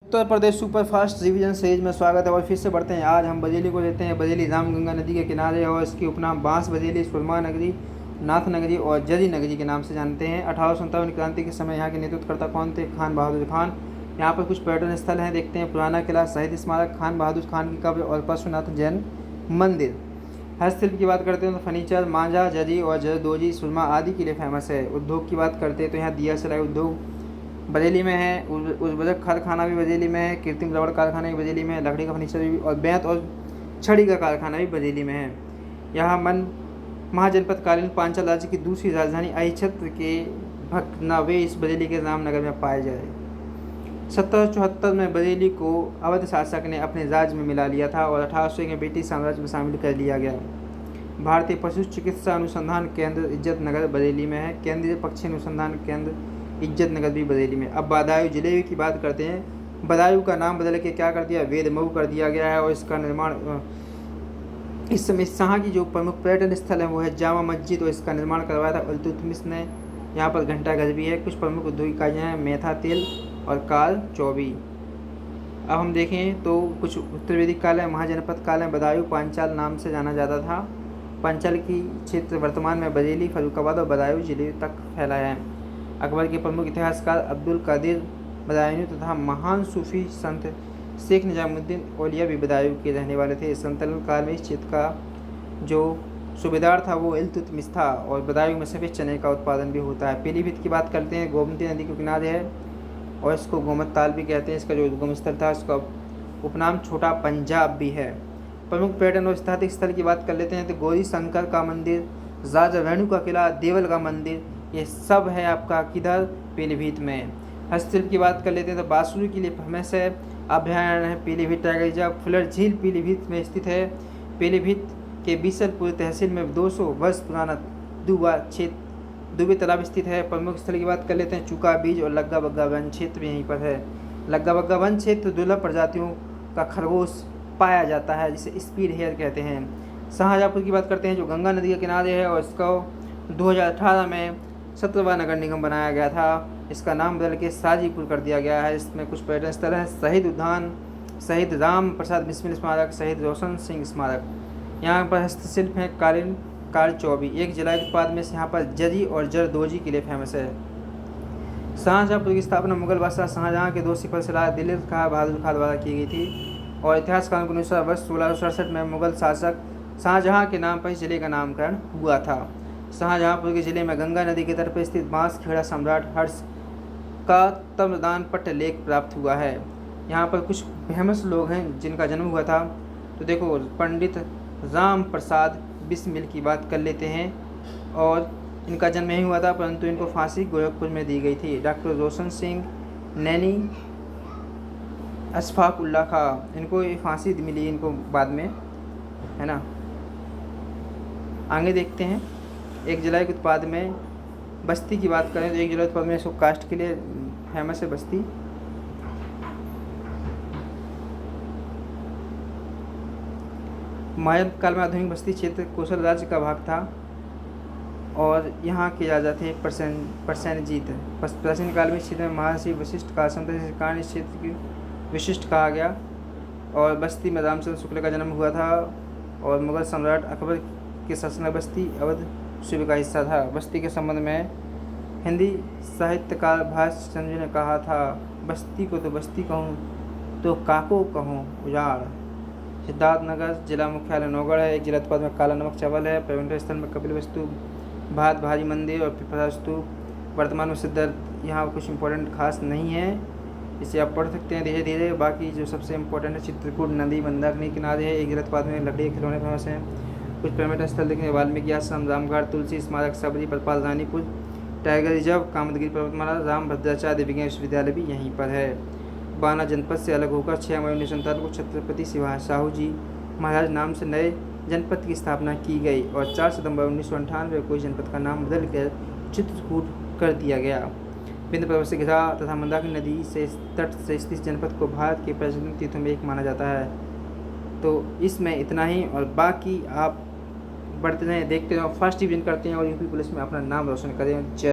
Uttar Pradesh super fast revision series में स्वागत है और फिर से बढ़ते हैं। आज हम बजेली को लेते हैं। बजेली रामगंगा नदी के किनारे और इसके उपनाम बांस बजेली, सुरमा नगरी, नाथ नगरी और जरी नगरी के नाम से जानते हैं। 1857 क्रांति के समय यहाँ के नेतृत्वकर्ता कौन थे? खान बहादुर खान। यहाँ पर कुछ पर्यटन स्थल हैं, देखते हैं। पुराना किला, शहीद स्मारक, खान बहादुर खान की कब्र और पशुनाथ जैन मंदिर। हस्तशिल्प की बात करते हैं तो फर्नीचर, मांझा, जरी और जरदोजी, सुरमा आदि के लिए फेमस है। उद्योग की बात करते हैं तो यहाँ दिया सलाई उद्योग बरेली में है। उर्वरक कारखाना भी बरेली में है। कृत्रिम रबड़ कारखाना भी बरेली में है। लकड़ी का फर्नीचर भी और बेंत और छड़ी का कारखाना भी बरेली में है। यहाँ महाजनपदकालीन पांचाल राज्य की दूसरी राजधानी अहिच्छत्र के भकनावे इस बरेली के रामनगर में पाए जाए। 1774 में बरेली को अवध शासक ने अपने राज्य में मिला लिया था और 1801 में ब्रिटिश साम्राज्य में शामिल कर लिया गया। भारतीय पशु चिकित्सा अनुसंधान केंद्र इज्जत नगर बरेली में है। केंद्रीय पक्षी अनुसंधान केंद्र इज्जत नगर भी बरेली में। अब बदायूं जिले की बात करते हैं। बदायूं का नाम बदल के क्या कर दिया? वेदमऊ कर दिया गया है और इसका निर्माण इस समय यहाँ की जो प्रमुख पर्यटन स्थल है वो है जामा मस्जिद और इसका निर्माण करवाया था इल्तुतमिश ने। यहाँ पर घंटाघर भी है। कुछ प्रमुख औद्योगिक इकाइयाँ हैं, मेथा तेल और कार चौबी। अब हम देखें तो कुछ उत्तर वैदिक काल है। महाजनपद काल है। बदायूं पांचाल नाम से जाना जाता था। पांचाल की क्षेत्र वर्तमान में बरेली, फर्रुखाबाद और बदायूं जिले तक फैला है। अकबर के प्रमुख इतिहासकार अब्दुल कादिर बदायूं तथा महान सूफी संत शेख निजामुद्दीन औलिया भी बदायूं के रहने वाले थे। संतुलन काल में इस क्षेत्र का जो सूबेदार था वो इल्तुतमिश था और बदायूं में सफ़ेद चने का उत्पादन भी होता है। पीलीभीत की बात करते हैं। गोमती नदी के किनारे है और इसको गोमत ताल भी कहते हैं। इसका जो उद्गम स्थल था उसका उपनाम छोटा पंजाब भी है। प्रमुख पर्यटन और ऐतिहासिक स्थल की बात कर लेते हैं तो गौरी शंकर का मंदिर, राजा वेणु का किला, देवल का मंदिर, ये सब है आपका किधर? पीलीभीत में। हस्तशिल्प की बात कर लेते हैं तो बांसुरी के लिए फेमस है। अभयारण्य है पीलीभीत टाइगर रिजर्व। फुलर झील पीलीभीत में स्थित है। पीलीभीत के बीसलपुर तहसील में 200 वर्ष पुराना दुबे तालाब स्थित है। प्रमुख स्थल की बात कर लेते हैं। चूका बीज और लग्गा बग्गा वन क्षेत्र भी यहीं पर है। लग्गा बग्गा वन क्षेत्र दुर्लभ प्रजातियों का खरगोश पाया जाता है जिसे स्पीड हेयर कहते हैं। शाहजहाँपुर की बात करते हैं जो गंगा नदी के किनारे है और इसको 2018 में 17वां नगर निगम बनाया गया था। इसका नाम बदल के साजीपुर कर दिया गया है। इसमें कुछ पर्यटन स्थल हैं। शहीद उद्यान, शहीद राम प्रसाद बिस्मिल स्मारक, शहीद रोशन सिंह स्मारक। यहाँ पर हस्तशिल्प है कालीन, कार चौबी। एक जिला उत्पाद में से यहाँ पर जरी और जरदोजी के लिए फेमस है। शाहजहाँपुर की स्थापना मुगल बादशाह शाहजहाँ के 2 सिपह सलार दिलीर खां बहादुर खां द्वारा की गई थी और इतिहासकारों के अनुसार वर्ष 1667 में मुगल शासक शाहजहाँ के नाम पर इस जिले का नामकरण हुआ था। शाहजहाँपुर के जिले में गंगा नदी के तट पर स्थित बांसखेड़ा सम्राट हर्ष का तम्रदान पट्ट लेख प्राप्त हुआ है। यहाँ पर कुछ फेमस लोग हैं जिनका जन्म हुआ था तो देखो, पंडित राम प्रसाद बिस्मिल की बात कर लेते हैं और इनका जन्म यहीं हुआ था परंतु इनको फांसी गोरखपुर में दी गई थी। डॉक्टर रोशन सिंह, नैनी अशफाक उल्ला खां, इनको फांसी मिली इनको बाद में, है ना। आगे देखते हैं। एक जिला के उत्पाद में बस्ती की बात करें तो एक जिला उत्पाद में इसको कास्ट के लिए फेमस है बस्ती। मौर्य काल में आधुनिक बस्ती क्षेत्र कोसल राज्य का भाग था और यहाँ के राजा थे प्रसेनजीत। प्राचीन काल में क्षेत्र में महर्षि वशिष्ठ का आश्रम था जिस कारण इस क्षेत्र की विशिष्ट कहा गया और बस्ती में रामचंद्र शुक्ल का जन्म हुआ था और मुगल सम्राट अकबर के शासन बस्ती अवध सूबे का हिस्सा था। बस्ती के संबंध में हिंदी साहित्यकार भाष चंद्र ने कहा था, बस्ती को तो बस्ती कहूँ तो काको कहूँ उजाड़। सिद्धार्थनगर जिला मुख्यालय नौगढ़ है। एक जिला उत्पाद में काला नमक चावल है। पर्यटन स्थल में कपिल वस्तु, भात भारी मंदिर और पिपरा स्तूप। वर्तमान में सिद्ध यहाँ कुछ इंपॉर्टेंट खास नहीं है, इसे आप पढ़ सकते हैं धीरे धीरे। बाकी जो सबसे इम्पोर्टेंट है चित्रकूट नदी मंदाकिनी किनारे है। एक जिला उत्पाद में लकड़ी के खिलौने फेमस हैं। कुछ पर्यटन स्थल देखें, वाल्मीकि आश्रम, रामघाट, तुलसी स्मारक, सबरी, परपाल, रानीपुर, टाइगर रिजर्व, कामदगिरी पर्वतमाला, राम भद्राचार्य विज्ञान विश्वविद्यालय भी यहीं पर है। बाना जनपद से अलग होकर 6 मई 1947 को छत्रपति शिवाजी साहू जी महाराज नाम से नए जनपद की स्थापना की गई और 4 सितंबर 1998 को इस जनपद का नाम बदल कर चित्रकूट कर दिया गया। विंध्य पर्वत से घिरा तथा मंदाकिनी नदी से तट से स्थित जनपद को भारत के पर्यटन तीर्थों में एक माना जाता है। तो इसमें इतना ही और बाकी आप बढ़ते रहें, देखते रहें, फर्स्ट डिवीजन करते हैं और यूपी पुलिस में अपना नाम रोशन करें।